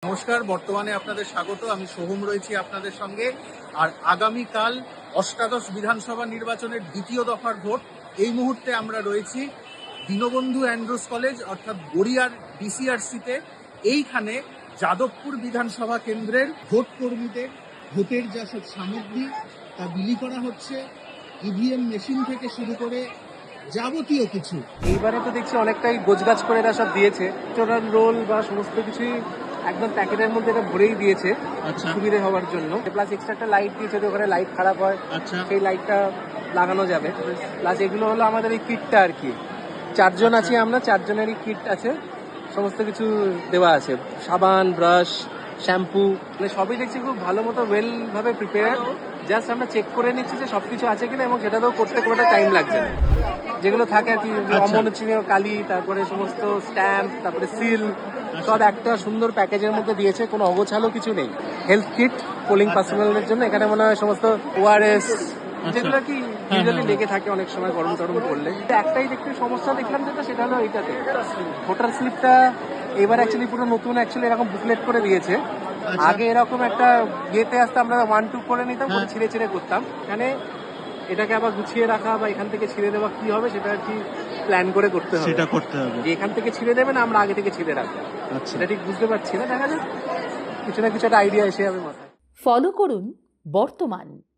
নমস্কার, বর্তমানে আপনাদের স্বাগত। আমি সোহম রয়েছি আপনাদের সঙ্গে। আর আগামীকাল অষ্টাদশ বিধানসভা নির্বাচনের দ্বিতীয় দফার ভোট। এই মুহূর্তে আমরা রয়েছি দীনবন্ধু অ্যান্ড্রুস কলেজ অর্থাৎ গড়িয়ার ডিসিআরসিতে। এইখানে যাদবপুর বিধানসভা কেন্দ্রের ভোট কর্মীদের ভোটের যা সব সামগ্রী তা বিলি করা হচ্ছে। ইভিএম মেশিন থেকে শুরু করে যাবতীয় কিছু। এইবারে তো দেখছি অনেকটাই গোছগাছ করে এরা সব দিয়েছে, ইলেকটোরাল রোল বা সমস্ত কিছুই একদম প্যাকেটের মধ্যে এটা ভরেই দিয়েছে আচ্ছা সুবিধে হওয়ার জন্য। প্লাস এক্সট্রা একটা লাইট দিয়েছে, তো ওখানে লাইট খারাপ হয় আচ্ছা সেই লাইটটা লাগানো যাবে। প্লাস এগুলো হলো আমাদের এই কিটটা আর কি, চারজন আছি আমরা, চারজনেরই কিট আছে, সমস্ত কিছু দেওয়া আছে, সাবান, ব্রাশ, শ্যাম্পু, মানে সবই দেখছি খুব ভালো মতো ওয়েল ভাবে প্রিপেয়ার। জাস্ট আমরা চেক করে নিচ্ছি যে সবকিছু আছে কিনা, এবং সেটাতেও করতে খুব একটা টাইম লাগছে না। যেগুলো থাকে আর কি, অমনচিনীয় কালি, তারপরে সমস্ত স্ট্যাম্প, তারপরে সিল, সব একটা সুন্দর প্যাকেজের মধ্যে দিয়েছে, কোনো অগোছালো কিছু নেই। হেলথ কিট পোলিং পার্সোনালের জন্য, এখানে মনে হয় সমস্ত ওআরএস যেগুলো কি ইউজুয়ালি লেগে থাকে অনেক সময় গরম টরম করলে। একটাই দেখতে সমস্যা দেখলাম যেটা, সেটা হলো এইটাতে ভোটার স্লিপটা এবার অ্যাকচুয়ালি পুরো নতুন অ্যাকচুয়ালি এরকম বুকলেট করে দিয়েছে। আগে এরকম একটা ইয়েতে আসতে আমরা 1-2 করে নিতাম, করে ছিঁড়ে ছিঁড়ে করতাম। এখানে এটাকে আবার গুছিয়ে রাখা বা এখান থেকে ছিঁড়ে দেওয়া কি হবে সেটা আর কি প্ল্যান করে করতে হবে। সেটা করতে হবে যে এখান থেকে ছিঁড়ে দেবে না আমরা আগে থেকে ছিঁড়ে রাখবো, আচ্ছা সেটা ঠিক বুঝতে পারছি না। দেখা যাক, কিছু না কিছু একটা আইডিয়া এসে যাবে মাথায়। ফলো করুন বর্তমান।